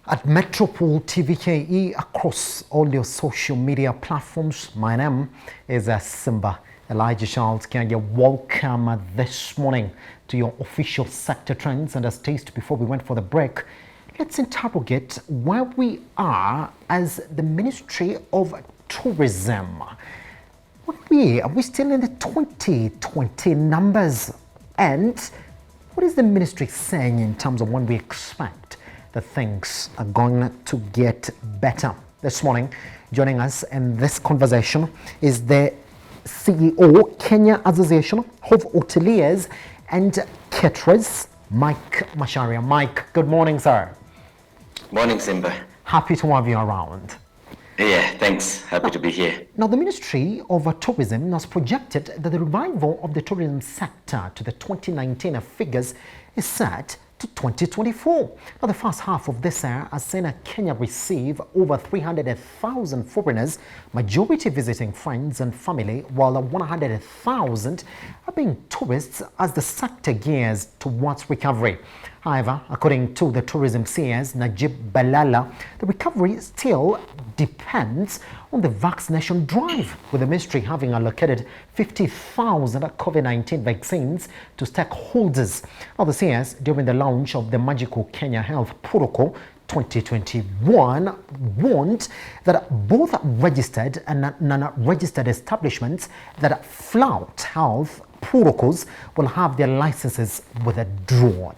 At Metropole TVKE across all your social media platforms. My name is Simba Elijah Charles Kenya. Welcome this morning to your official sector trends. And as taste before we went for the break, let's interrogate where we are as the Ministry of Tourism. Are we still in the 2020 numbers? And what is the ministry saying in terms of when we expect that things are going to get better? This morning, joining us in this conversation is the CEO, Kenya Association of Hoteliers and Caterers, Mike Macharia. Mike, good morning, sir. Morning, Simba. Happy to have you around. Yeah, thanks. Happy to be here. Now, the Ministry of Tourism has projected that the revival of the tourism sector to the 2019 figures is set to 2024. Now, the first half of this year has seen Kenya receive over 300,000 foreigners, majority visiting friends and family, while 100,000 are being tourists as the sector gears towards recovery. However, according to the tourism CS, Najib Balala, the recovery still depends on the vaccination drive, with the ministry having allocated 50,000 COVID-19 vaccines to stakeholders. Now, the CS, during the launch of the Magical Kenya Health Protocol 2021, warned that both registered and non-registered establishments that flout health protocols will have their licenses withdrawn.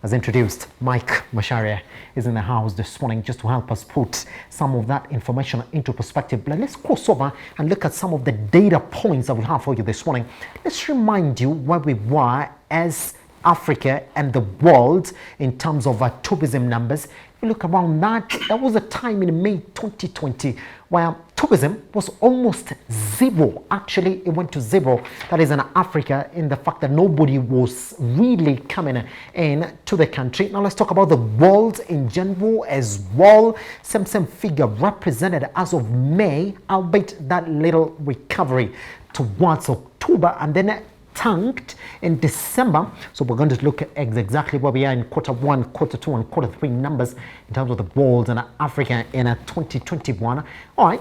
As introduced, Mike Macharia is in the house this morning just to help us put some of that information into perspective. But let's cross over and look at some of the data points that we have for you this morning. Let's remind you where we were as Africa and the world in terms of tourism numbers. If you look around that, there was a time in May 2020 where tourism was almost zero. Actually, it went to zero. That is in Africa, in the fact that nobody was really coming in to the country. Now let's talk about the world in general as well. Same figure represented as of May, albeit that little recovery towards October, and then tanked in December. So we're going to look at exactly where we are in quarter one, quarter two, and quarter three numbers in terms of the world and Africa in 2021. All right.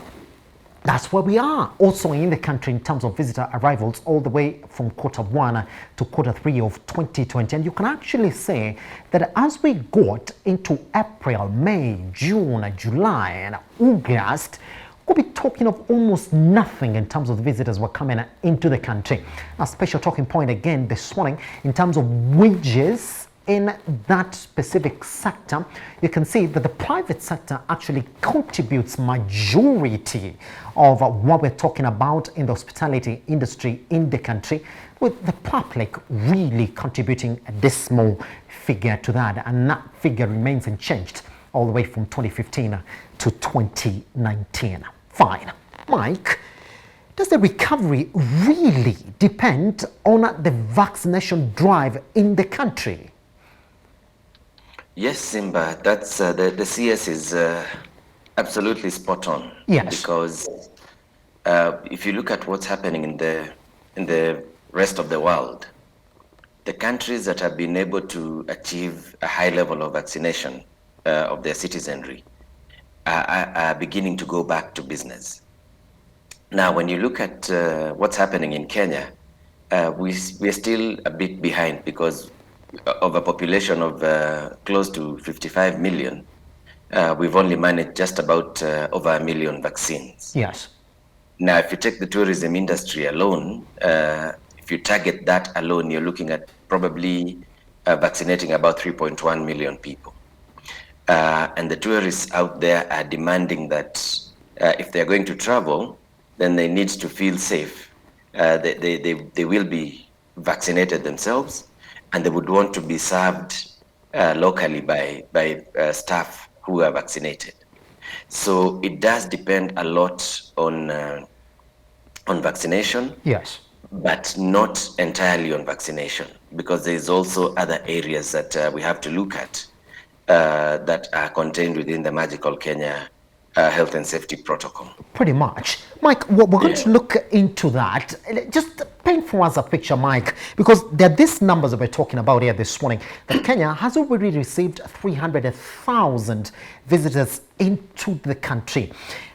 That's where we are also in the country in terms of visitor arrivals all the way from quarter one to quarter three of 2020. And you can actually say that as we got into April, May, June, July, and August, we'll be talking of almost nothing in terms of the visitors who are coming into the country. A special talking point again this morning in terms of wages in that specific sector. You can see that the private sector actually contributes majority of what we're talking about in the hospitality industry in the country, with the public really contributing a dismal figure to that, and that figure remains unchanged all the way from 2015 to 2019. Fine. Mike, does the recovery really depend on the vaccination drive in the country? Yes, Simba, that's the CS is absolutely spot on. Yes. Because if you look at what's happening in the rest of the world, the countries that have been able to achieve a high level of vaccination of their citizenry are beginning to go back to business. Now, when you look at what's happening in Kenya, we're still a bit behind because of a population of close to 55 million. We've only managed just about over 1 million vaccines. Yes. Now, if you take the tourism industry alone, if you target that alone, you're looking at probably vaccinating about 3.1 million people. And the tourists out there are demanding that if they're going to travel, then they need to feel safe. They will be vaccinated themselves, and they would want to be served locally by staff who are vaccinated. So it does depend a lot on vaccination. Yes. But not entirely on vaccination, because there's also other areas that we have to look at that are contained within the Magical Kenya health and safety protocol. Pretty much. Mike, we're going to look into that. Just paint for us a picture, Mike, because there are these numbers that we're talking about here this morning, that Kenya has already received 300,000 visitors into the country.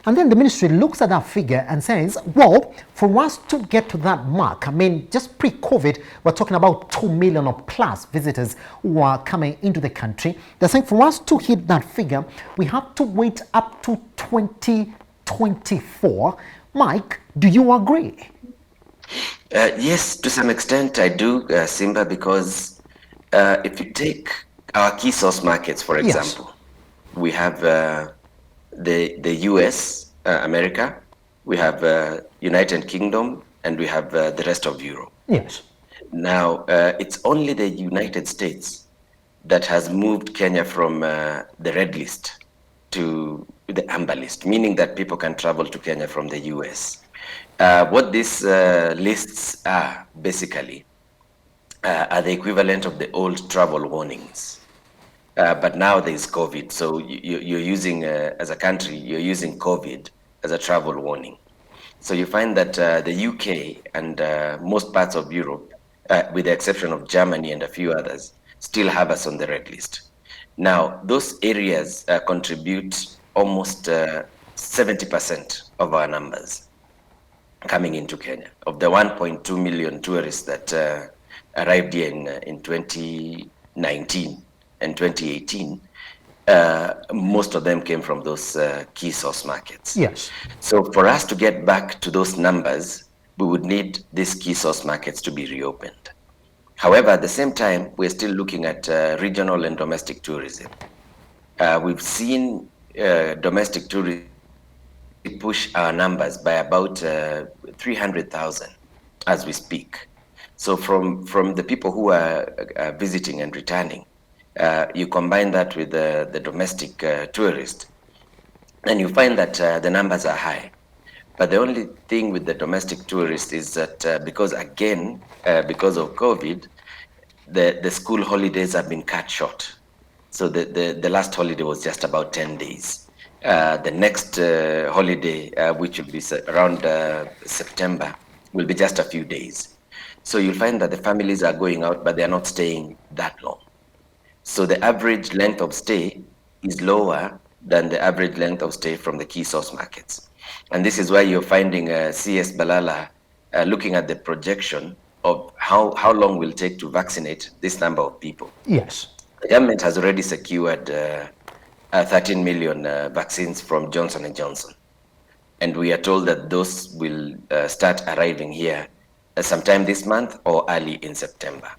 And then the ministry looks at that figure and says, well, for us to get to that mark, I mean, just pre-COVID, we're talking about 2 million or plus visitors who are coming into the country. They're saying for us to hit that figure, we have to wait up to 2024. Mike, do you agree? Yes, to some extent I do, Simba, because if you take our key source markets, for example, we have the US, America, we have United Kingdom, and we have the rest of Europe. Yes. Now, it's only the United States that has moved Kenya from the red list to the amber list, meaning that people can travel to Kenya from the US. What these lists are basically are the equivalent of the old travel warnings. But now there is COVID, so you're using, as a country, you're using COVID as a travel warning. So you find that the UK and most parts of Europe, with the exception of Germany and a few others, still have us on the red list. Now, those areas contribute almost 70% of our numbers coming into Kenya. Of the 1.2 million tourists that arrived here in 2019 and 2018, most of them came from those key source markets. Yes. So for us to get back to those numbers, we would need these key source markets to be reopened. However, at the same time, we're still looking at regional and domestic tourism. We've seen domestic tourism push our numbers by about 300,000 as we speak. So from the people who are visiting and returning, you combine that with the domestic tourist, and you find that the numbers are high. But the only thing with the domestic tourist is that because of COVID, the school holidays have been cut short. So the last holiday was just about 10 days. The next holiday, which will be around September, will be just a few days. So you'll find that the families are going out, but they're not staying that long. So the average length of stay is lower than the average length of stay from the key source markets. And this is why you're finding CS Balala looking at the projection of how long will it take to vaccinate this number of people. Yes. The government has already secured 13 million vaccines from Johnson & Johnson. And we are told that those will start arriving here sometime this month or early in September.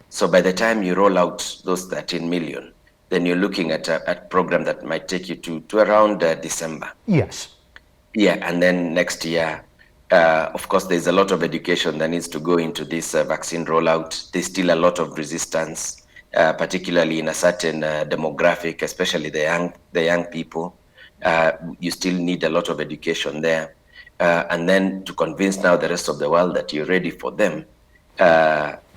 So by the time you roll out those 13 million, then you're looking at a program that might take you to around December. Yes. Yeah, and then next year, of course, there's a lot of education that needs to go into this vaccine rollout. There's still a lot of resistance, particularly in a certain demographic, especially the young people. You still need a lot of education there. And then to convince now the rest of the world that you're ready for them,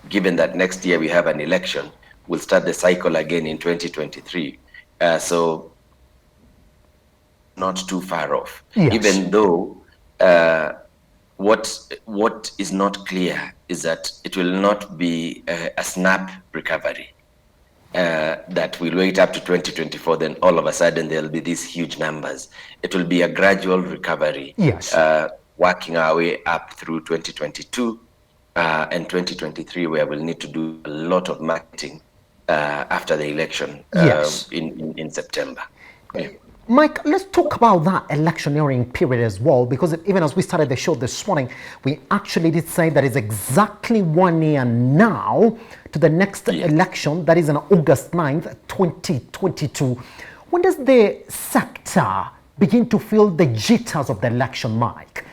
given that next year we have an election, we'll start the cycle again in 2023. So not too far off. Yes. Even though what is not clear is that it will not be a snap recovery. That will wait up to 2024, then all of a sudden there'll be these huge numbers. It will be a gradual recovery, yes, working our way up through 2022 and 2023, where we'll need to do a lot of marketing after the election yes, in September. Yeah. Mike, let's talk about that electioneering period as well, because even as we started the show this morning, we actually did say that it's exactly 1 year now to the next election, that is on August 9th, 2022. When does the sector begin to feel the jitters of the election, Mike?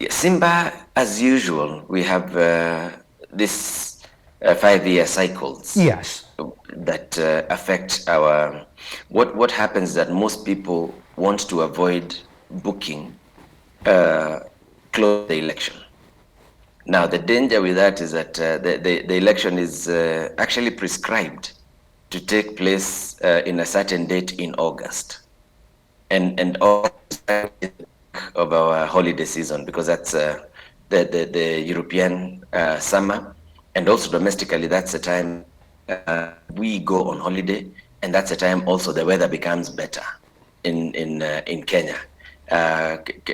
Simba, as usual, we have this 5-year cycles. Yes. That affect our what happens that most people want to avoid booking close the election. Now the danger with that is that the election is actually prescribed to take place in a certain date in August, and August of our holiday season, because that's the European summer, and also domestically, that's the time we go on holiday, and that's the time also the weather becomes better in Kenya,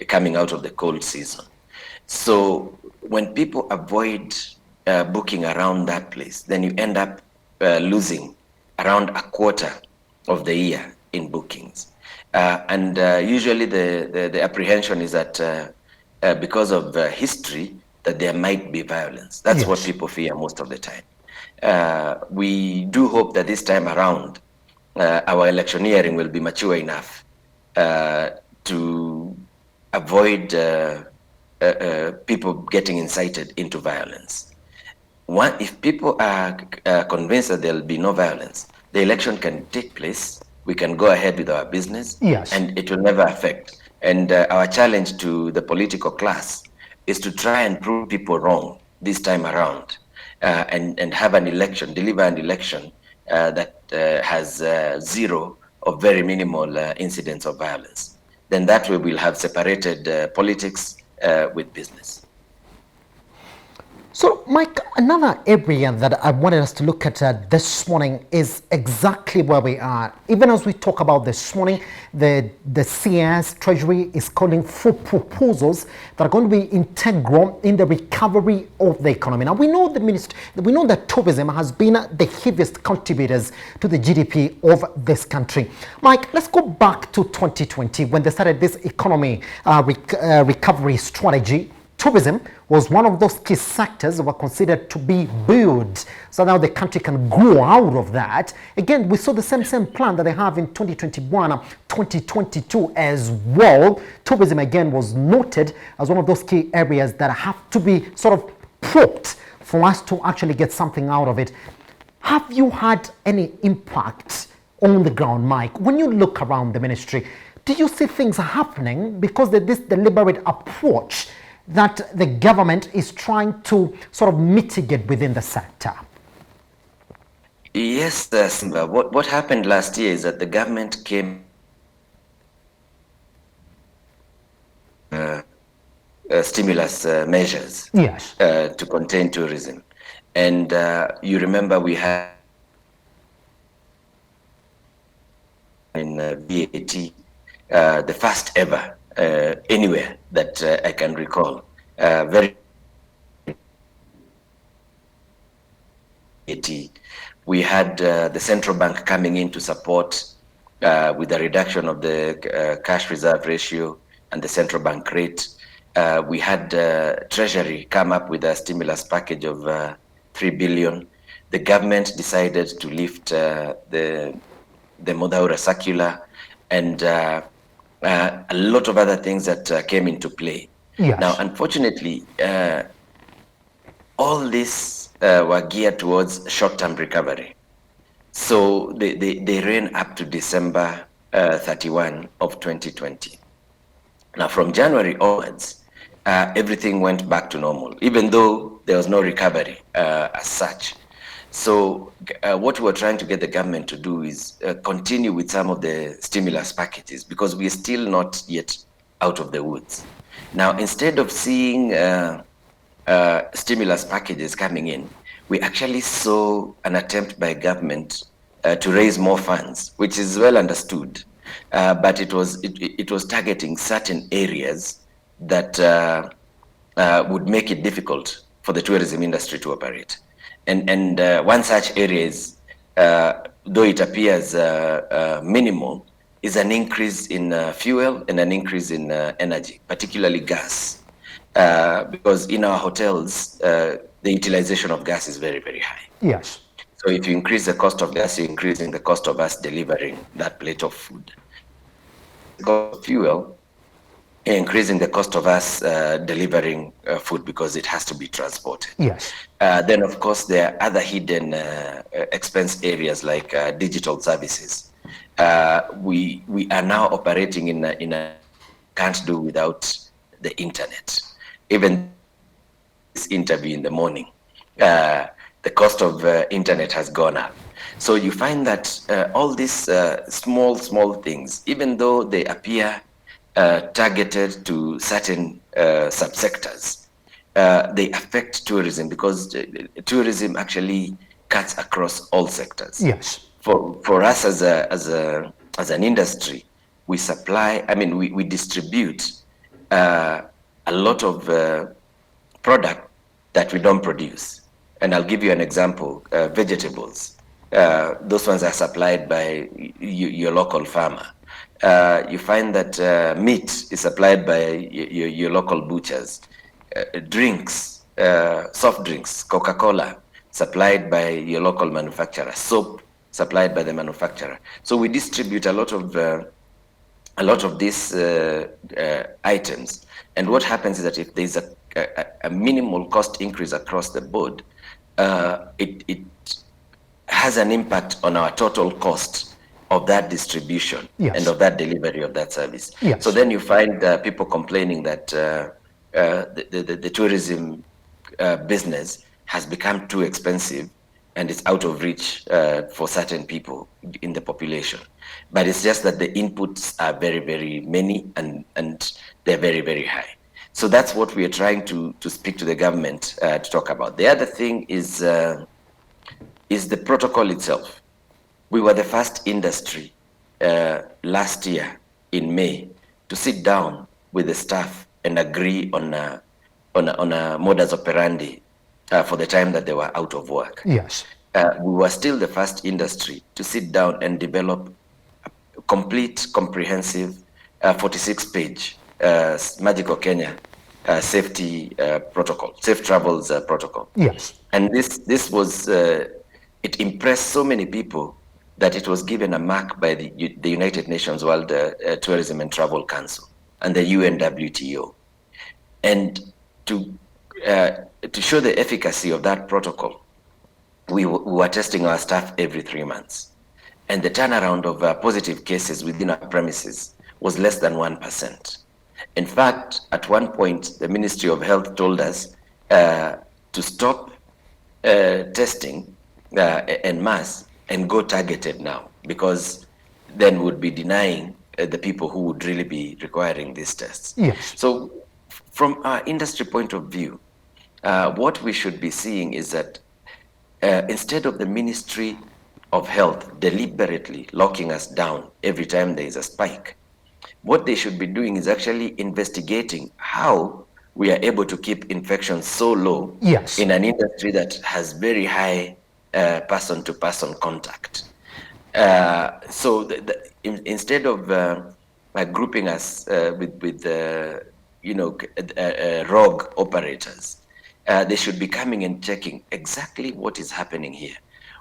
coming out of the cold season. So when people avoid booking around that place, then you end up losing around a quarter of the year in bookings. And usually the apprehension is that because of history, that there might be violence. That's Yes. what people fear most of the time. We do hope that this time around, our electioneering will be mature enough to avoid people getting incited into violence. If people are convinced that there will be no violence, the election can take place, we can go ahead with our business, Yes. and it will never affect. And our challenge to the political class is to try and prove people wrong this time around, and have an election, deliver an election that has zero or very minimal incidents of violence. Then that way we'll have separated politics with business. So, Mike, another area that I wanted us to look at this morning is exactly where we are. Even as we talk about this morning, the CS Treasury is calling for proposals that are going to be integral in the recovery of the economy. Now, we know that tourism has been the heaviest contributors to the GDP of this country. Mike, let's go back to 2020 when they started this economy recovery strategy. Tourism was one of those key sectors that were considered to be buoyed, so now the country can grow out of that. Again, we saw the same plan that they have in 2021, 2022 as well. Tourism again was noted as one of those key areas that have to be sort of propped for us to actually get something out of it. Have you had any impact on the ground, Mike? When you look around the ministry, do you see things happening because of this deliberate approach that the government is trying to sort of mitigate within the sector? Yes, Simba. What happened last year is that the government came stimulus measures, Yes, to contain tourism. And you remember we had in VAT, the first ever anywhere that I can recall. Very we had the central bank coming in to support with the reduction of the cash reserve ratio and the central bank rate. We had Treasury come up with a stimulus package of 3 billion. The government decided to lift the Modaura circular and a lot of other things that came into play. yes. Now, unfortunately, all this were geared towards short-term recovery. So they ran up to December 31 of 2020. Now, from January onwards, everything went back to normal, even though there was no recovery as such. So what we're trying to get the government to do is continue with some of the stimulus packages, because we're still not yet out of the woods. Now, instead of seeing stimulus packages coming in, we actually saw an attempt by government to raise more funds, which is well understood, but it was targeting certain areas that would make it difficult for the tourism industry to operate. And one such area is, though it appears minimal, is an increase in fuel and an increase in energy, particularly gas, because in our hotels, the utilization of gas is very, very high. Yes. So if you increase the cost of gas, you're increasing the cost of us delivering that plate of food. The cost of fuel, you're increasing the cost of us delivering food because it has to be transported. Yes. Then, of course, there are other hidden expense areas like digital services. We are now operating in a can't do without the internet. Even this interview in the morning, the cost of internet has gone up. So you find that all these small things, even though they appear targeted to certain subsectors, they affect tourism because tourism actually cuts across all sectors. Yes. For us as an industry, we supply. I mean, we distribute a lot of product that we don't produce. And I'll give you an example: vegetables. Those ones are supplied by your local farmer. You find that meat is supplied by your local butchers. Drinks, soft drinks, Coca-Cola, supplied by your local manufacturer. Soap, supplied by the manufacturer. So we distribute a lot of these items. And what happens is that if there's a minimal cost increase across the board, it has an impact on our total cost of that distribution. Yes. And of that delivery of that service. Yes. So then you find people complaining that the tourism business has become too expensive and it's out of reach for certain people in the population. But it's just that the inputs are very, very many and they're very, very high. So that's what we are trying to speak to the government to talk about. The other thing is the protocol itself. We were the first industry last year in May to sit down with the staff and agree on a modus operandi for the time that they were out of work. Yes. We were still the first industry to sit down and develop a complete, comprehensive 46-page Magical Kenya safety protocol, safe travels protocol. Yes. And this was, it impressed so many people that it was given a mark by the United Nations World Tourism and Travel Council and the UNWTO. And to show the efficacy of that protocol, we were testing our staff every 3 months. And the turnaround of positive cases within our premises was less than 1%. In fact, at one point, the Ministry of Health told us to stop testing en masse and go targeted now, because then we'd be denying the people who would really be requiring these tests. Yes. So from our industry point of view, what we should be seeing is that instead of the Ministry of Health deliberately locking us down every time there is a spike, what they should be doing is actually investigating how we are able to keep infections so low. Yes. In an industry that has very high person-to-person contact. So instead of grouping us with rogue operators, they should be coming and checking exactly what is happening here.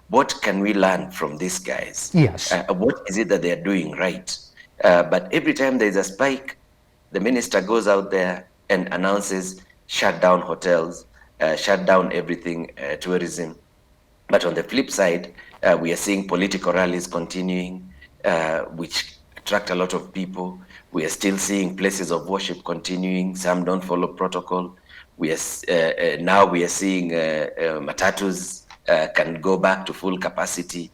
What can we learn from these guys? Yes. What is it that they are doing right? But every time there is a spike, the minister goes out there and announces shut down hotels, shut down everything, tourism. But on the flip side, we are seeing political rallies continuing, which attract a lot of people. We are still seeing places of worship continuing. Some don't follow protocol. We are now we are seeing matatus can go back to full capacity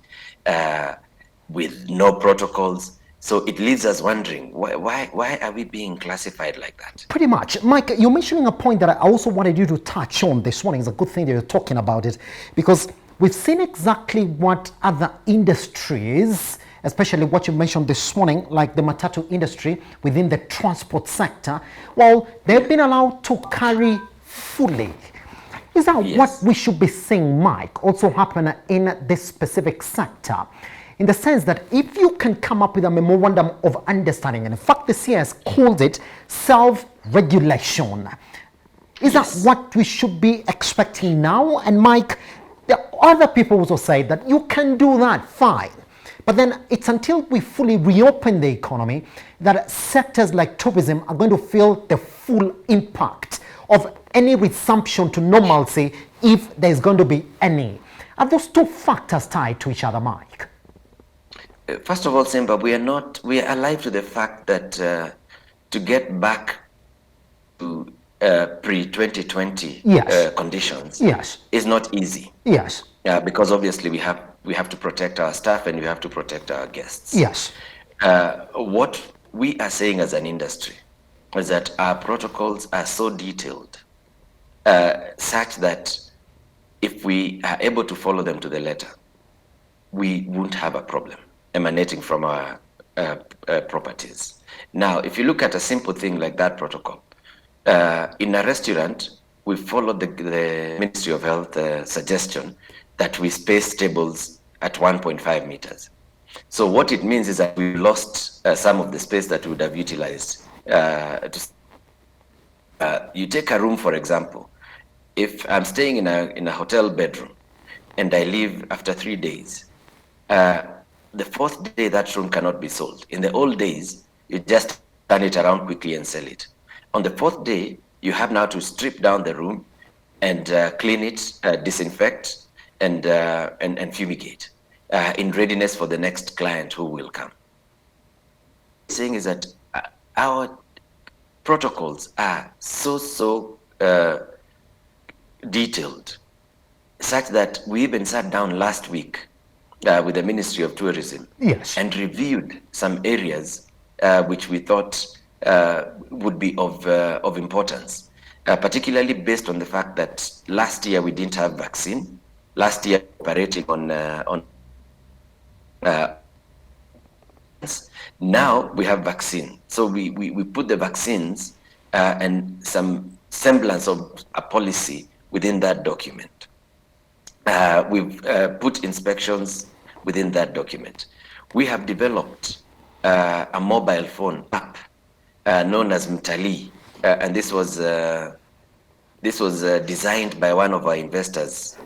with no protocols. So it leaves us wondering, why are we being classified like that? Pretty much. Mike, you're mentioning a point that I also wanted you to touch on this morning. It's a good thing that you're talking about it, because we've seen exactly what other industries, especially what you mentioned this morning, like the matatu industry within the transport sector, well, they've been allowed to carry fully. Is that what we should be seeing, Mike, also happen in this specific sector? In the sense that if you can come up with a memorandum of understanding, and in fact the CS called it self-regulation, is that what we should be expecting now? And Mike, the other people also say that you can do that, fine. But then it's until we fully reopen the economy that sectors like tourism are going to feel the full impact of any resumption to normalcy, if there's going to be any. Are those two factors tied to each other, Mike? First of all, Simba, we are alive to the fact that to get back to pre-2020 conditions is not easy. Yes. Because obviously we have to protect our staff and we have to protect our guests. Yes. What we are saying as an industry is that our protocols are so detailed such that if we are able to follow them to the letter, we won't have a problem emanating from our properties. Now, if you look at a simple thing like that protocol, in a restaurant, we followed the Ministry of Health suggestion that we space tables at 1.5 meters. So what it means is that we lost some of the space that we would have utilized. You take a room, for example. If I'm staying in a hotel bedroom and I leave after 3 days, the fourth day that room cannot be sold. In the old days, you just turn it around quickly and sell it. On the fourth day, you have now to strip down the room and clean it, disinfect, and fumigate in readiness for the next client who will come. The saying is that our protocols are so detailed, such that we even sat down last week with the Ministry of Tourism, yes, and reviewed some areas which we thought would be of importance, particularly based on the fact that last year we didn't have vaccine. Last year, operating on now we have vaccine. So we put the vaccines and some semblance of a policy within that document. We've put inspections within that document. We have developed a mobile phone app known as Mtalii, and this was designed by one of our investors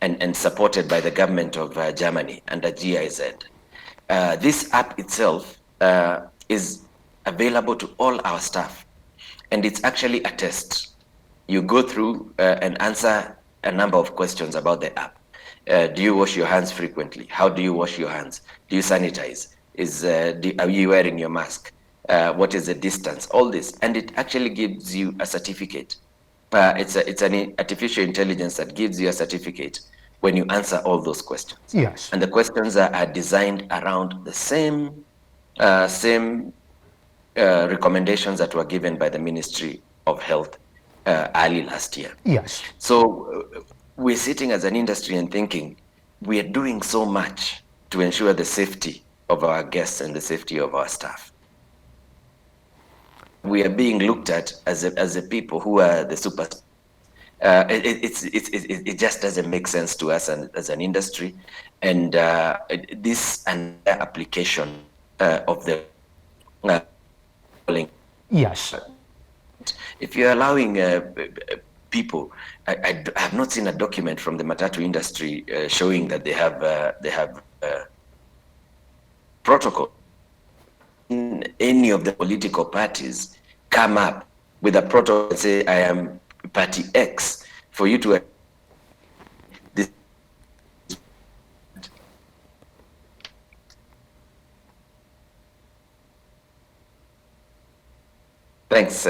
and supported by the government of Germany under GIZ. This app itself is available to all our staff, and it's actually a test. You go through and answer a number of questions about the app. Do you wash your hands frequently? How do you wash your hands? Do you sanitize? Are you wearing your mask? What is the distance? All this, and it actually gives you a certificate. It's an artificial intelligence that gives you a certificate when you answer all those questions. yes, And the questions are designed around the same recommendations that were given by the Ministry of Health early last year. yes. So we're sitting as an industry and thinking we are doing so much to ensure the safety of our guests and the safety of our staff. We are being looked at as the people who are the super. It just doesn't make sense to us as an industry, and this and application of the Yes. If you're allowing people, I have not seen a document from the matatu industry showing that they have protocol. Any of the political parties come up with a protocol and say, I am party X, for you to this. Thanks.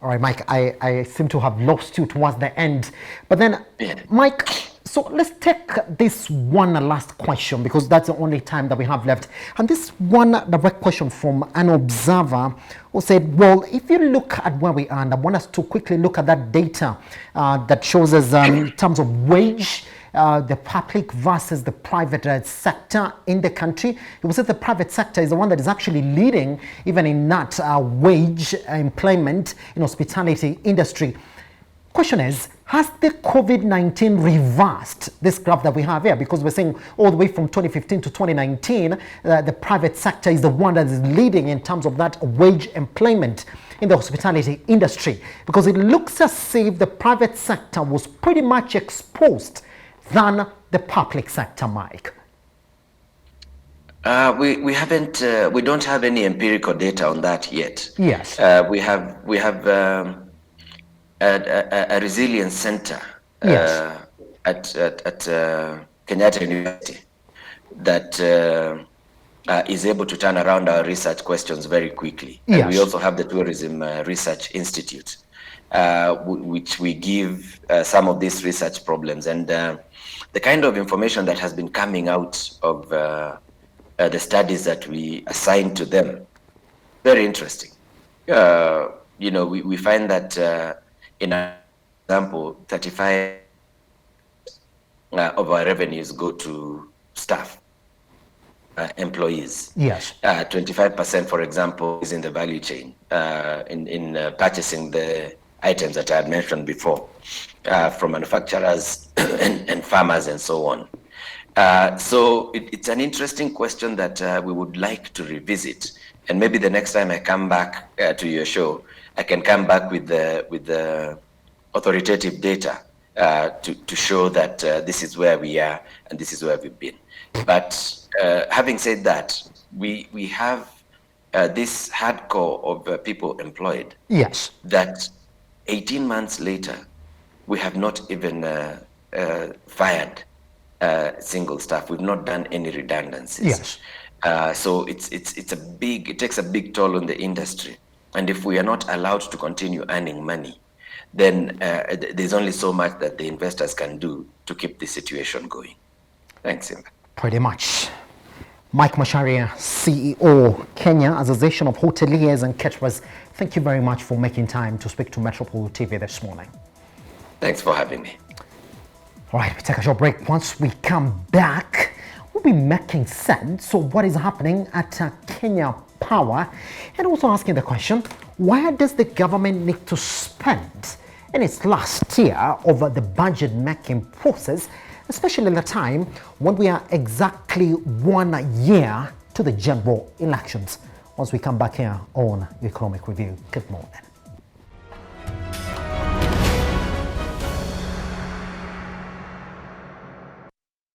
All right, Mike, I seem to have lost you towards the end. But then, Yeah. Mike, so let's take this one last question, because that's the only time that we have left. And this one direct question from an observer who said, well, if you look at where we are, and I want us to quickly look at that data that shows us in terms of wage, the public versus the private sector in the country. You will say the private sector is the one that is actually leading even in that wage employment in hospitality industry. Question is, has the COVID-19 reversed this graph that we have here? Because we're saying all the way from 2015 to 2019, the private sector is the one that is leading in terms of that wage employment in the hospitality industry. Because it looks as if the private sector was pretty much exposed than the public sector, Mike. We haven't. We don't have any empirical data on that yet. Yes. We have a resilience center Yes. at Kenyatta University that is able to turn around our research questions very quickly. Yes. And we also have the Tourism Research Institute, which we give some of these research problems. And the kind of information that has been coming out of the studies that we assign to them Very interesting. We find that in an example, 35 of our revenues go to staff, employees. Yes. 25%, for example, is in the value chain, in purchasing the items that I had mentioned before, from manufacturers and farmers and so on. So it's an interesting question that we would like to revisit. And maybe the next time I come back to your show, I can come back with the authoritative data to show that this is where we are and this is where we've been. But having said that, we have this hardcore of people employed. Yes. That 18 months later, we have not even fired single staff. We've not done any redundancies. Yes. So it takes a big toll on the industry. And if we are not allowed to continue earning money, then there's only so much that the investors can do to keep the situation going. Thanks, Simba. Pretty much. Mike Macharia, CEO, Kenya Association of Hoteliers and Caterers, thank you very much for making time to speak to Metropole TV this morning. Thanks for having me. All right, we take a short break. Once we come back, we'll be making sense of what is happening at Kenya Power and also asking the question, where does the government need to spend in its last year of the budget making process, especially in the time when we are exactly 1 year to the general elections? Once we come back here on Economic Review. Good morning.